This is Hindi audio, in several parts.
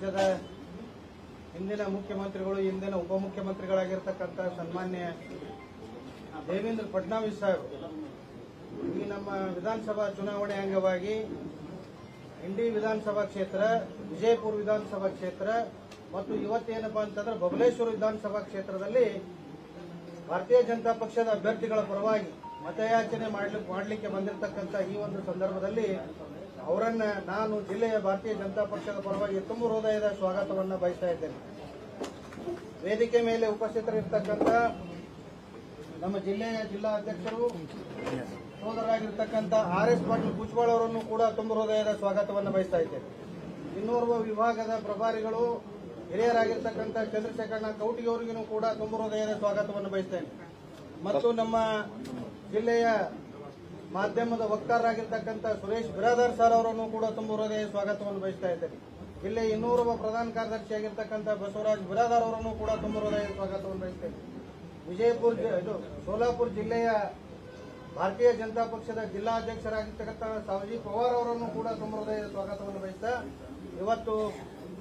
ರಾಜ್ಯದ ಹಿಂದಿನ ಮುಖ್ಯಮಂತ್ರಿಗಳು ಹಿಂದಿನ ಉಪಮುಖ್ಯಮಂತ್ರಿಗಳಾಗಿರ್ತಕ್ಕಂಥ ಸನ್ಮಾನ್ಯ ದೇವೇಂದ್ರ ಫಡ್ನವೀಸ್ ಸಾಹೇಬರು ಈ ನಮ್ಮ ವಿಧಾನಸಭಾ ಚುನಾವಣೆ ಅಂಗವಾಗಿ ಇಂಡಿ ವಿಧಾನಸಭಾ ಕ್ಷೇತ್ರ, ವಿಜಯಪುರ ವಿಧಾನಸಭಾ ಕ್ಷೇತ್ರ ಮತ್ತು ಇವತ್ತೇನಪ್ಪಾ ಅಂತಂದ್ರೆ ಬಬಲೇಶ್ವರ ವಿಧಾನಸಭಾ ಕ್ಷೇತ್ರದಲ್ಲಿ ಭಾರತೀಯ ಜನತಾ ಪಕ್ಷದ ಅಭ್ಯರ್ಥಿಗಳ ಪರವಾಗಿ ಮತಯಾಚನೆ ಮಾಡಲಿಕ್ಕೆ ಬಂದಿರತಕ್ಕಂಥ ಈ ಒಂದು ಸಂದರ್ಭದಲ್ಲಿ ಅವರನ್ನ ನಾನು ಜಿಲ್ಲೆಯ ಭಾರತೀಯ ಜನತಾ ಪಕ್ಷದ ಪರವಾಗಿ ತುಂಬ ಹೃದಯದ ಸ್ವಾಗತವನ್ನು ಬಯಸ್ತಾ ಇದ್ದೇನೆ. ವೇದಿಕೆ ಮೇಲೆ ಉಪಸ್ಥಿತರಿರ್ತಕ್ಕಂಥ ನಮ್ಮ ಜಿಲ್ಲೆಯ ಜಿಲ್ಲಾ ಅಧ್ಯಕ್ಷರು ಸೋದರಾಗಿರ್ತಕ್ಕಂಥ ಆರ್.ಎಸ್. ಪಾಟೀಲ್ ಕುಚ್ವಾಳ್ ಅವರನ್ನು ಕೂಡ ತುಂಬ ಹೃದಯದ ಸ್ವಾಗತವನ್ನು ಬಯಸ್ತಾ ಇದ್ದೇನೆ. ಇನ್ನೋರ್ವ ವಿಭಾಗದ ಪ್ರಭಾರಿಗಳು ಹಿರಿಯರಾಗಿರ್ತಕ್ಕಂಥ ಚಂದ್ರಶೇಖರಣ್ಣ ಕೌಟಿಗೆ ಅವರಿಗೂ ಕೂಡ ತುಂಬ ಹೃದಯದ ಸ್ವಾಗತವನ್ನು ಬಯಸ್ತೇನೆ. ಮತ್ತು ನಮ್ಮ ಜಿಲ್ಲೆಯ ಮಾಧ್ಯಮದ ವಕ್ತಾರರಾಗಿರ್ತಕ್ಕಂಥ ಸುರೇಶ್ ಬಿರಾದಾರ್ ಸರ್ ಅವರನ್ನು ಕೂಡ ತುಂಬ ಹೃದಯ ಸ್ವಾಗತವನ್ನು ಬಯಸ್ತಾ ಇದ್ದೇನೆ. ಜಿಲ್ಲೆಯ ಇನ್ನೂರವ ಪ್ರಧಾನ ಕಾರ್ಯದರ್ಶಿಯಾಗಿರ್ತಕ್ಕಂಥ ಬಸವರಾಜ್ ಬಿರಾದಾರ್ ಅವರನ್ನು ಕೂಡ ತುಂಬ ಹೃದಯ ಸ್ವಾಗತವನ್ನು ಬಯಸ್ತೇನೆ. ಸೋಲಾಪುರ ಜಿಲ್ಲೆಯ ಭಾರತೀಯ ಜನತಾ ಪಕ್ಷದ ಜಿಲ್ಲಾ ಅಧ್ಯಕ್ಷರಾಗಿರ್ತಕ್ಕಂಥ ಸಾವಜಿ ಪವಾರ್ ಅವರನ್ನು ಕೂಡ ತುಂಬ ಹೃದಯದ ಸ್ವಾಗತವನ್ನು ಬಯಸ್ತಾ ಇವತ್ತು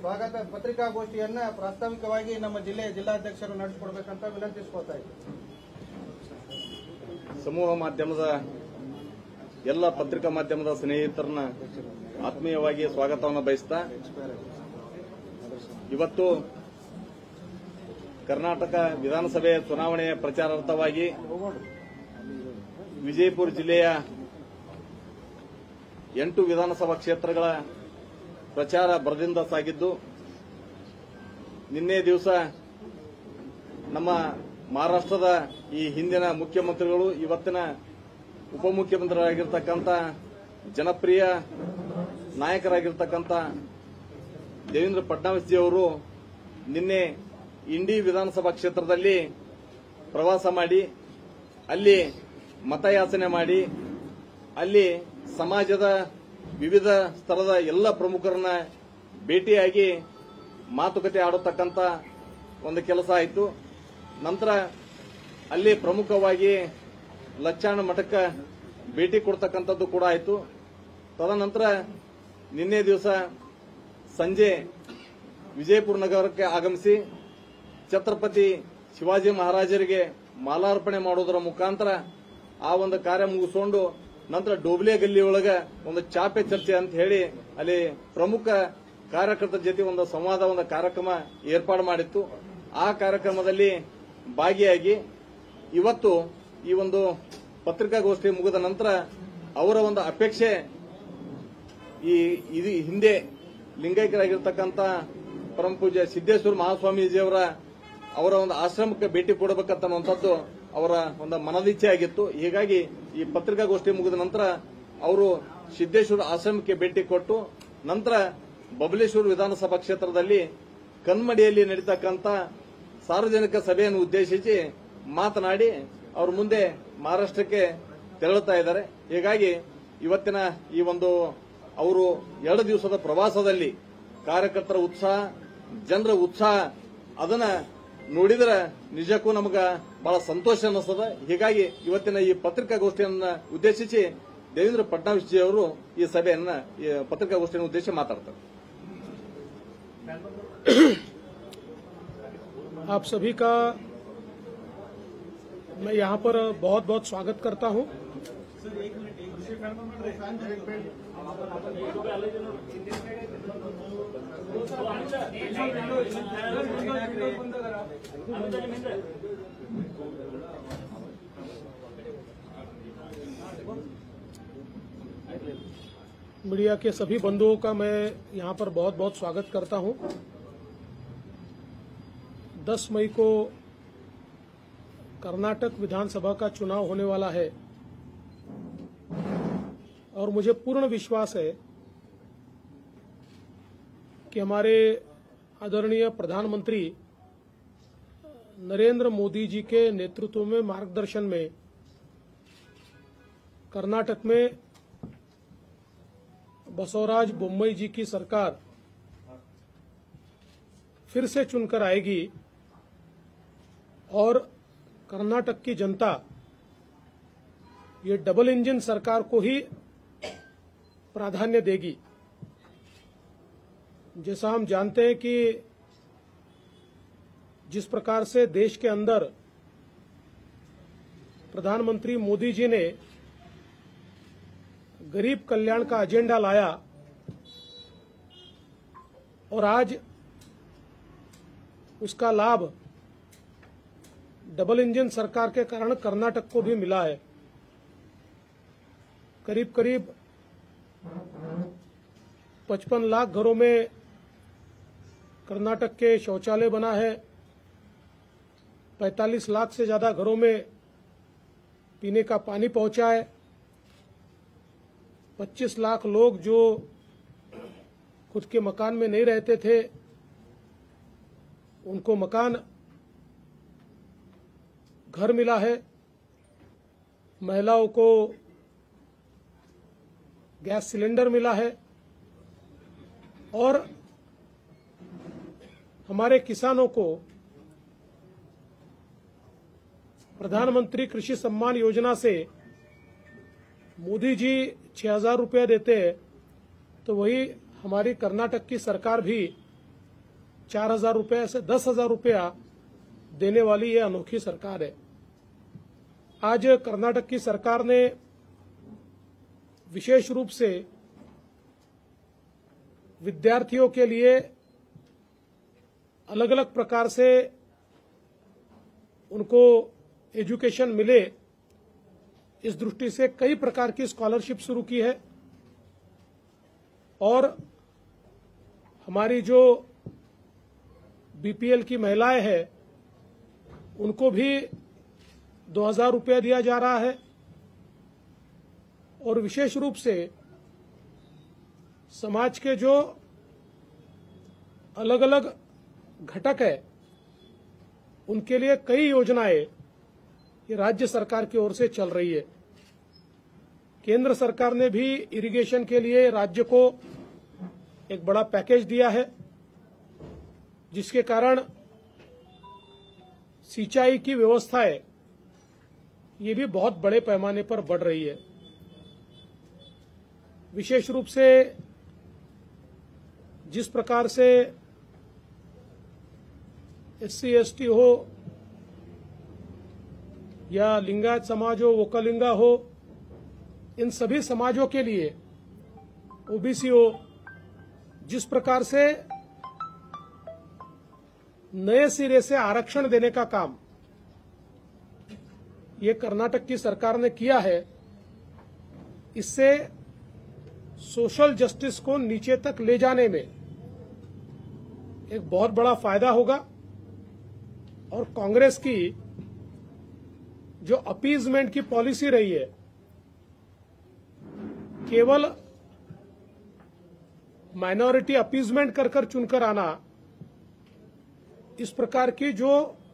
ಸ್ವಾಗತ ಪತ್ರಿಕಾಗೋಷ್ಠಿಯನ್ನ ಪ್ರಾಸ್ತಾವಿಕವಾಗಿ ನಮ್ಮ ಜಿಲ್ಲೆಯ ಜಿಲ್ಲಾಧ್ಯಕ್ಷರು ನಡೆಸಿಕೊಡ್ಬೇಕಂತ ವಿನಂತಿಸಿಕೊಳ್ತಾ ಇದ್ದೀನಿ. ಸಮೂಹ ಮಾಧ್ಯಮದ ಎಲ್ಲ ಪತ್ರಿಕಾ ಮಾಧ್ಯಮದ ಸ್ನೇಹಿತರನ್ನ ಆತ್ಮೀಯವಾಗಿ ಸ್ವಾಗತವನ್ನು ಬಯಸ್ತಾ ಇವತ್ತು ಕರ್ನಾಟಕ ವಿಧಾನಸಭೆ ಚುನಾವಣೆಯ ಪ್ರಚಾರಾರ್ಥವಾಗಿ ವಿಜಯಪುರ ಜಿಲ್ಲೆಯ 8 ವಿಧಾನಸಭಾ ಕ್ಷೇತ್ರಗಳ ಪ್ರಚಾರ ಭರದಿಂದ ಸಾಗಿದ್ದು, ನಿನ್ನೆ ದಿವಸ ನಮ್ಮ ಮಹಾರಾಷ್ಟ್ರದ ಈ ಹಿಂದಿನ ಮುಖ್ಯಮಂತ್ರಿಗಳು ಇವತ್ತಿನ ಉಪಮುಖ್ಯಮಂತ್ರಿಗಳಾಗಿರ್ತಕ್ಕಂಥ ಜನಪ್ರಿಯ ನಾಯಕರಾಗಿರ್ತಕ್ಕಂಥ ದೇವೇಂದ್ರ ಫಡ್ನವೀಸ್ ಜಿ ಅವರು ನಿನ್ನೆ ಇಂಡಿ ವಿಧಾನಸಭಾ ಕ್ಷೇತ್ರದಲ್ಲಿ ಪ್ರವಾಸ ಮಾಡಿ ಅಲ್ಲಿ ಮತಯಾಚನೆ ಮಾಡಿ ಅಲ್ಲಿ ಸಮಾಜದ ವಿವಿಧ ಸ್ತರದ ಎಲ್ಲ ಪ್ರಮುಖರನ್ನ ಭೇಟಿಯಾಗಿ ಮಾತುಕತೆ ಆಡತಕ್ಕಂಥ ಒಂದು ಕೆಲಸ ಆಯಿತು. ನಂತರ ಅಲ್ಲಿ ಪ್ರಮುಖವಾಗಿ ಲಚ್ಚಾಣ ಮಠಕ್ಕೆ ಭೇಟಿ ಕೊಡ್ತಕ್ಕಂಥದ್ದು ಕೂಡ ಆಯಿತು. ತದನಂತರ ನಿನ್ನೆ ದಿವಸ ಸಂಜೆ ವಿಜಯಪುರ ನಗರಕ್ಕೆ ಆಗಮಿಸಿ ಛತ್ರಪತಿ ಶಿವಾಜಿ ಮಹಾರಾಜರಿಗೆ ಮಾಲಾರ್ಪಣೆ ಮಾಡುವುದರ ಮುಖಾಂತರ ಆ ಒಂದು ಕಾರ್ಯ ಮುಗಿಸಿಕೊಂಡು ನಂತರ ಡೋಬ್ಲೆ ಗಲ್ಲಿ ಒಳಗ ಒಂದು ಚಾಪೆ ಚರ್ಚೆ ಅಂತ ಹೇಳಿ ಅಲ್ಲಿ ಪ್ರಮುಖ ಕಾರ್ಯಕರ್ತರ ಜೊತೆ ಒಂದು ಸಂವಾದ ಒಂದು ಕಾರ್ಯಕ್ರಮ ಏರ್ಪಾಡು ಮಾಡಿತ್ತು. ಆ ಕಾರ್ಯಕ್ರಮದಲ್ಲಿ ಭಾಗಿಯಾಗಿ ಇವತ್ತು ಈ ಒಂದು ಪತ್ರಿಕಾಗೋಷ್ಠಿ ಮುಗಿದ ನಂತರ ಅವರ ಒಂದು ಅಪೇಕ್ಷೆ ಈ ಹಿಂದೆ ಲಿಂಗೈಕ್ಯರಾಗಿರ್ತಕ್ಕಂಥ ಪರಮ ಪೂಜ್ಯ ಸಿದ್ದೇಶ್ವರ ಮಹಾಸ್ವಾಮೀಜಿಯವರ ಅವರ ಒಂದು ಆಶ್ರಮಕ್ಕೆ ಭೇಟಿ ಕೊಡಬೇಕಂತನ್ನುವಂಥದ್ದು ಅವರ ಒಂದು ಮನದಿಚ್ಛೆ ಆಗಿತ್ತು. ಹೀಗಾಗಿ ಈ ಪತ್ರಿಕಾಗೋಷ್ಠಿ ಮುಗಿದ ನಂತರ ಅವರು ಸಿದ್ದೇಶ್ವರ ಆಶ್ರಮಕ್ಕೆ ಭೇಟಿ ಕೊಟ್ಟು ನಂತರ ಬಬಲೇಶ್ವರ ವಿಧಾನಸಭಾ ಕ್ಷೇತ್ರದಲ್ಲಿ ಕನ್ಮಡಿಯಲ್ಲಿ ನಡೀತಕ್ಕಂಥ ಸಾರ್ವಜನಿಕ ಸಭೆಯನ್ನು ಉದ್ದೇಶಿಸಿ ಮಾತನಾಡಿ ಅವರ ಮುಂದೆ ಮಹಾರಾಷ್ಟ್ರಕ್ಕೆ ತೆರಳುತ್ತಾ ಇದ್ದಾರೆ. ಹೀಗಾಗಿ ಇವತ್ತಿನ ಈ ಒಂದು ಅವರು 2 ದಿವಸದ ಪ್ರವಾಸದಲ್ಲಿ ಕಾರ್ಯಕರ್ತರ ಉತ್ಸಾಹ, ಜನರ ಉತ್ಸಾಹ ಅದನ್ನ ನೋಡಿದ್ರೆ ನಿಜಕ್ಕೂ ನಮಗ ಬಹಳ ಸಂತೋಷ ಅನ್ನಿಸ್ತದೆ. ಹೀಗಾಗಿ ಇವತ್ತಿನ ಈ ಪತ್ರಿಕಾಗೋಷ್ಠಿಯನ್ನ ಉದ್ದೇಶಿಸಿ ದೇವೇಂದ್ರ ಫಡ್ನವೀಸ್ ಜಿ ಅವರು ಈ ಸಭೆಯನ್ನ ಪತ್ರಿಕಾಗೋಷ್ಠಿಯನ್ನು ಉದ್ದೇಶಿಸಿ ಮಾತಾಡ್ತಾರೆ. आप सभी का मैं यहाँ पर बहुत बहुत स्वागत करता हूँ। मीडिया के सभी बंधुओं का मैं यहाँ पर बहुत बहुत स्वागत करता हूँ। 10 मई को कर्नाटक विधानसभा का चुनाव होने वाला है और मुझे पूर्ण विश्वास है कि हमारे आदरणीय प्रधानमंत्री नरेंद्र मोदी जी के नेतृत्व में, मार्गदर्शन में कर्नाटक में बसवराज बोम्मई जी की सरकार फिर से चुनकर आएगी और कर्नाटक की जनता ये डबल इंजन सरकार को ही प्राधान्य देगी। जैसा हम जानते हैं कि जिस प्रकार से देश के अंदर प्रधानमंत्री मोदी जी ने गरीब कल्याण का एजेंडा लाया और आज उसका लाभ डबल इंजन सरकार के कारण कर्नाटक को भी मिला है। करीब करीब 55 लाख घरों में कर्नाटक के शौचालय बना है। 45 लाख से ज्यादा घरों में पीने का पानी पहुंचा है। 25 लाख लोग जो खुद के मकान में नहीं रहते थे उनको मकान घर मिला है। महिलाओं को गैस सिलेंडर मिला है और हमारे किसानों को प्रधानमंत्री कृषि सम्मान योजना से मोदी जी 6,000 रुपया देते हैं तो वही हमारी कर्नाटक की सरकार भी 4,000 रुपया से 10,000 रुपया देने वाली ये अनोखी सरकार है। आज कर्नाटक की सरकार ने विशेष रूप से विद्यार्थियों के लिए अलग अलग प्रकार से उनको एजुकेशन मिले इस दृष्टि से कई प्रकार की स्कॉलरशिप शुरू की है और हमारी जो बीपीएल की महिलाएं हैं उनको भी 2,000 रुपया दिया जा रहा है और विशेष रूप से समाज के जो अलग अलग घटक है उनके लिए कई योजनाएं ये राज्य सरकार की ओर से चल रही है। केंद्र सरकार ने भी इरिगेशन के लिए राज्य को एक बड़ा पैकेज दिया है जिसके कारण सिंचाई की व्यवस्थाएं ये भी बहुत बड़े पैमाने पर बढ़ रही है। विशेष रूप से जिस प्रकार से SC ST हो या लिंगायत समाज हो, वोकलिंगा हो, इन सभी समाजों के लिए ओबीसी हो, जिस प्रकार से नए सिरे से आरक्षण देने का काम ये कर्नाटक की सरकार ने किया है, इससे सोशल जस्टिस को नीचे तक ले जाने में एक बहुत बड़ा फायदा होगा और कांग्रेस की जो अपीजमेंट की पॉलिसी रही है, केवल माइनॉरिटी अपीजमेंट कर कर चुनकर आना, इस प्रकार की जो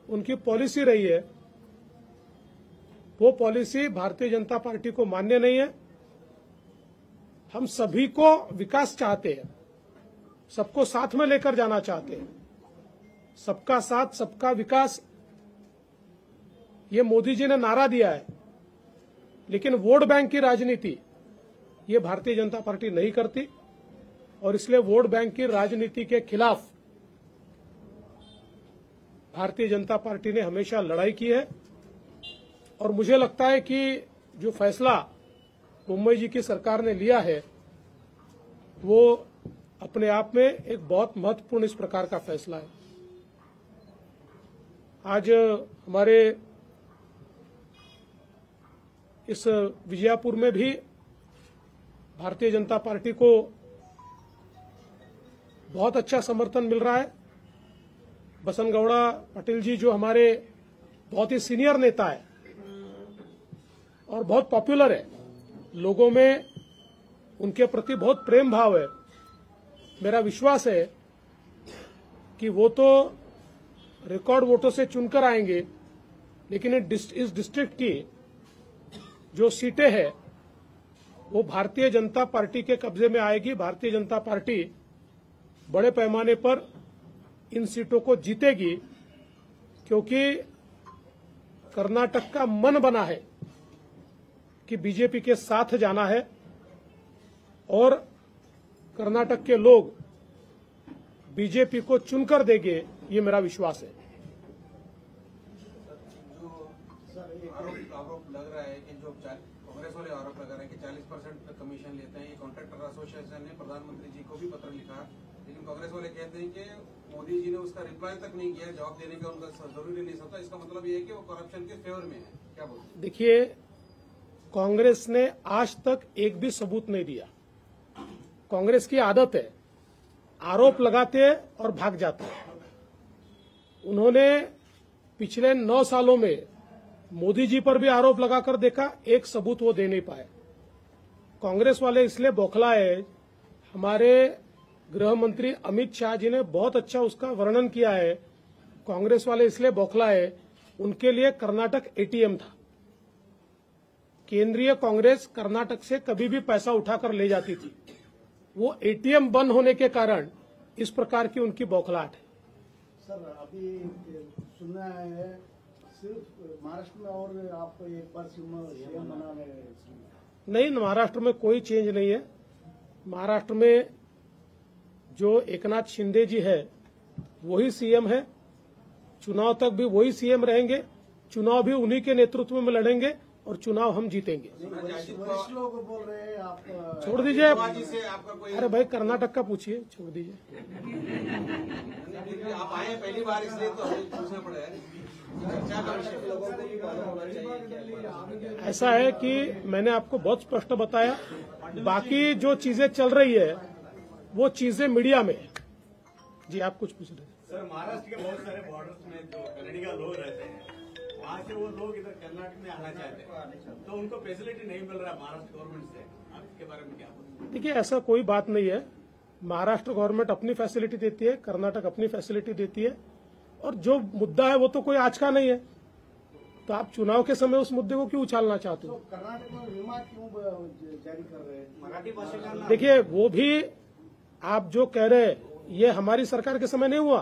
उनकी पॉलिसी रही है वो पॉलिसी भारतीय जनता पार्टी को मान्य नहीं है। हम सभी को विकास चाहते हैं, सबको साथ में लेकर जाना चाहते हैं। सबका साथ सबका विकास ये मोदी जी ने नारा दिया है, लेकिन वोट बैंक की राजनीति ये भारतीय जनता पार्टी नहीं करती और इसलिए वोट बैंक की राजनीति के खिलाफ भारतीय जनता पार्टी ने हमेशा लड़ाई की है। और मुझे लगता है कि जो फैसला मुंबई जी की सरकार ने लिया है वो अपने आप में एक बहुत महत्वपूर्ण इस प्रकार का फैसला है। आज हमारे इस विजयपुर में भी भारतीय जनता पार्टी को बहुत अच्छा समर्थन मिल रहा है। बसनगौड़ा पटेल जी जो हमारे बहुत ही सीनियर नेता है और बहुत पॉपुलर है, लोगों में उनके प्रति बहुत प्रेम भाव है। मेरा विश्वास है कि वो तो रिकॉर्ड वोटों से चुनकर आएंगे, लेकिन इस डिस्ट्रिक्ट की जो सीटें हैं वो भारतीय जनता पार्टी के कब्जे में आएगी। भारतीय जनता पार्टी बड़े पैमाने पर इन सीटों को जीतेगी क्योंकि कर्नाटक का मन बना है कि बीजेपी के साथ जाना है और कर्नाटक के लोग बीजेपी को चुनकर देंगे, ये मेरा विश्वास है। आरोप लग रहा है कि जो कांग्रेस वाले आरोप लगा रहे हैं कि 40% कमीशन लेते हैं। ये कॉन्ट्रैक्टर एसोसिएशन ने प्रधानमंत्री जी को भी पत्र लिखा, लेकिन कांग्रेस वाले कहते हैं कि मोदी जी ने उसका रिप्लाई तक नहीं किया, जवाब देने का उनका जरूरी नहीं समझा। इसका मतलब ये है कि वो करप्शन के फेवर में है। क्या बोलते हैं? देखिए, कांग्रेस ने आज तक एक भी सबूत नहीं दिया। कांग्रेस की आदत है आरोप लगाते और भाग जाते। उन्होंने पिछले 9 सालों में मोदी जी पर भी आरोप लगाकर देखा, एक सबूत वो दे नहीं पाए। कांग्रेस वाले इसलिए बौखलाए। हमारे गृह मंत्री अमित शाह जी ने बहुत अच्छा उसका वर्णन किया है। कांग्रेस वाले इसलिए बौखलाए, उनके लिए कर्नाटक एटीएम था। केंद्रीय कांग्रेस कर्नाटक से कभी भी पैसा उठाकर ले जाती थी। वो एटीएम बंद होने के कारण इस प्रकार की उनकी बौखलाहट है। सर, अभी सुनना है सिर्फ महाराष्ट्र में और आप एक बार सीएम बना रहे हैं। नहीं, महाराष्ट्र में कोई चेंज नहीं है। महाराष्ट्र में जो एकनाथ शिंदे जी है वही सीएम है, चुनाव तक भी वही सीएम रहेंगे, चुनाव भी उन्हीं के नेतृत्व में लड़ेंगे और चुनाव हम जीतेंगे। वरिष्ठ लोग बोल रहे हैं आप छोड़ दीजिए। जी से आपका कोई अरे भाई, कर्नाटक का पूछिए, छोड़ दीजिए। आप आए पहली बार इसलिए तो हमें पूछना पड़ा है। चर्चा का विषय लोगों को भी पता होना चाहिए। ऐसा है कि मैंने आपको बहुत स्पष्ट बताया, बाकी जो चीजें चल रही है वो चीजें मीडिया में है। जी, आप कुछ पूछ रहे थे। सर, महाराष्ट्र के बहुत सारे बॉर्डर्स में जो कन्नड़ी का लोग रहते हैं, वहाँ से वो लोग इधर कर्नाटक में आना चाहते हैं, तो उनको फैसिलिटी नहीं मिल रहा है महाराष्ट्र गवर्नमेंट से। आप इसके बारे में क्या बोलते? देखिए, ऐसा कोई बात नहीं है। महाराष्ट्र गवर्नमेंट अपनी फैसिलिटी देती है, कर्नाटक अपनी फैसिलिटी देती है, और जो मुद्दा है वो तो कोई आज का नहीं है। तो आप चुनाव के समय उस मुद्दे को क्यों उछालना चाहते हो? कर्नाटक में विमा क्यों जारी कर रहे हैं? मराठी भाषा का देखिए, वो भी आप जो कह रहे हैं ये हमारी सरकार के समय नहीं हुआ।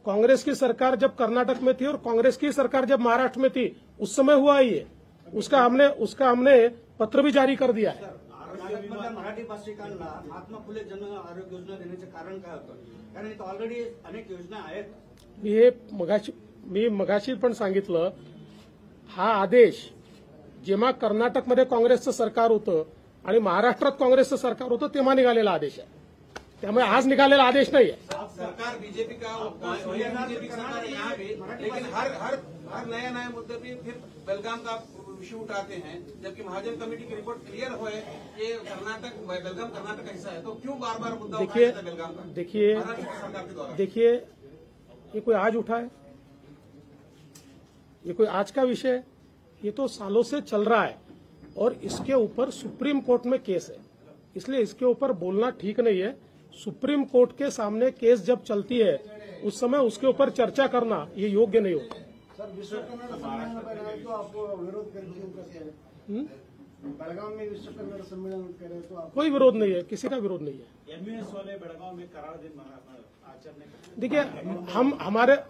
कांग्रेस की सरकार जब कर्नाटक में थी और कांग्रेस की सरकार जब महाराष्ट्र में थी, उस समय हुआ ये। उसका हमने पत्र भी जारी कर दिया है। कर्नाटकमधल्या मराठी भाषिकांना महात्मा फुले जन आरोग्य योजना देण्याचे कारण काय होतं? कारण इथं ऑलरेडी अनेक योजना आहेत. मी मगाशी पण सांगितलं, हा आदेश जेव्हा कर्नाटकमध्ये काँग्रेसचं सरकार होतं आणि महाराष्ट्रात काँग्रेसचं सरकार होतं तेव्हा निघालेला आदेश आहे। त्यामुळे आज निघालेला आदेश नाही आहे। सरकार बीजेपी का बीजेपी सरकार है यहाँ भी, लेकिन हर नया मुद्दे पे फिर बेलगाम का इश्यू उठाते हैं, जबकि महाजन कमेटी की रिपोर्ट क्लियर हो ये बेलगाम कर्नाटक का हिस्सा है, तो क्यों बार बार मुद्दा उठाया जाता है बेलगाम का? महाराष्ट्र सरकार के द्वारा देखिए, ये कोई आज उठा है? ये कोई आज का विषय है? ये तो सालों से चल रहा है और इसके ऊपर सुप्रीम कोर्ट में केस है, इसलिए इसके ऊपर बोलना ठीक नहीं है। सुप्रीम कोर्ट के सामने केस जब चलती है उस समय उसके ऊपर चर्चा करना ये योग्य नहीं होता। सर, विश्व कन्नड़ सम्मेलन बनाए तो आप विरोध करते हो कैसे? बेलगाम में विश्व कन्नड़ सम्मेलन करे तो आप? कोई विरोध नहीं है, किसी का विरोध नहीं है। एमयूएस वाले बेलगांव में करार दिन आचरण। देखिए,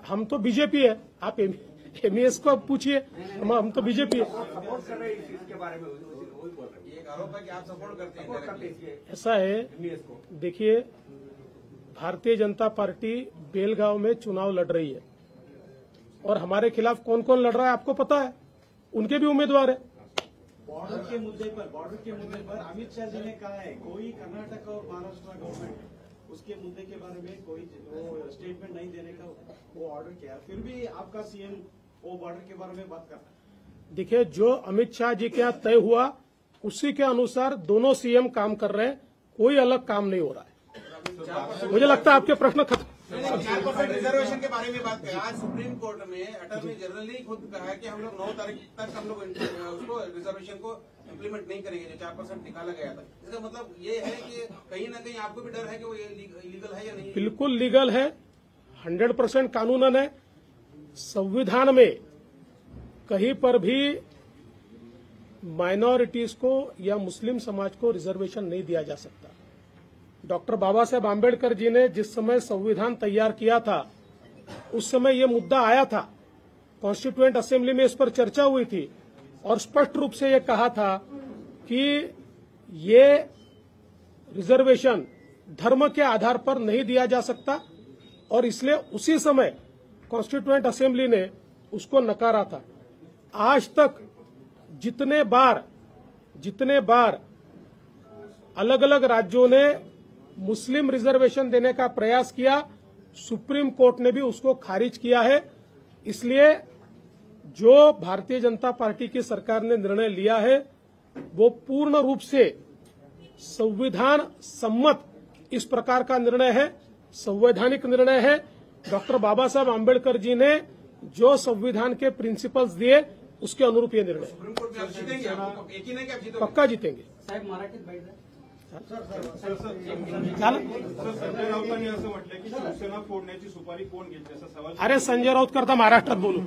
हम तो बीजेपी है, आप एमईएस को पूछिए, हम तो बीजेपी है। सपोर्ट कर रहे हैं इसके बारे में, वही बोल रहे हैं। एक आरोप है कि आप सपोर्ट करते हैं। ऐसा है, देखिए, भारतीय जनता पार्टी बेलगांव में चुनाव लड़ रही है और हमारे खिलाफ कौन कौन लड़ रहा है आपको पता है, उनके भी उम्मीदवार है। बॉर्डर के मुद्दे पर अमित शाह जी ने कहा है कोई कर्नाटक और महाराष्ट्र गवर्नमेंट उसके मुद्दे के बारे में कोई स्टेटमेंट नहीं देने का वो ऑर्डर किया, फिर भी आपका सीएम वो बॉर्डर के बारे में बात कर रहा है। देखिए, जो अमित शाह जी के यहाँ तय हुआ उसी के अनुसार दोनों सीएम काम कर रहे हैं, कोई अलग काम नहीं हो रहा है। मुझे लगता है आपके प्रश्न खत्म। 4% रिजर्वेशन के बारे में बात करें, आज सुप्रीम कोर्ट में अटॉर्नी जनरल ने खुद कहा है कि हम लोग 9 तारीख तक हम लोग उसको रिजर्वेशन को इम्प्लीमेंट नहीं करेंगे, जो 4% निकाला गया था। इसका मतलब ये है कि कहीं ना कहीं आपको भी डर है कि वो इलीगल है या नहीं? बिल्कुल लीगल है, 100% कानूनन है। संविधान में कहीं पर भी माइनॉरिटीज को या मुस्लिम समाज को रिजर्वेशन नहीं दिया जा सकता। डॉक्टर बाबा साहेब आम्बेडकर जी ने जिस समय संविधान तैयार किया था उस समय ये मुद्दा आया था, कॉन्स्टिट्यूएंट असेंबली में इस पर चर्चा हुई थी और स्पष्ट रूप से ये कहा था कि ये रिजर्वेशन धर्म के आधार पर नहीं दिया जा सकता, और इसलिए उसी समय कॉन्स्टिट्यूएंट असेंबली ने उसको नकारा था। आज तक जितने बार अलग अलग राज्यों ने मुस्लिम रिजर्वेशन देने का प्रयास किया, सुप्रीम कोर्ट ने भी उसको खारिज किया है। इसलिए जो भारतीय जनता पार्टी की सरकार ने निर्णय लिया है वो पूर्ण रूप से संविधान सम्मत इस प्रकार का निर्णय है, संवैधानिक निर्णय है। डॉक्टर बाबा साहब आम्बेडकर जी ने जो संविधान के प्रिंसिपल्स दिए उसके अनुरूप ये निर्णय सुप्रीम कोर्ट में आप जीतेंगे, आपको यकीन है कि आप जीतोगे? पक्का जीतेंगे। झालं? संजय राऊतांनी असं म्हटलं की शिवसेना फोडण्याची सुपारी कोण घेतली असा सवाल अरे संजय राऊत करता महाराष्ट्रात बोलू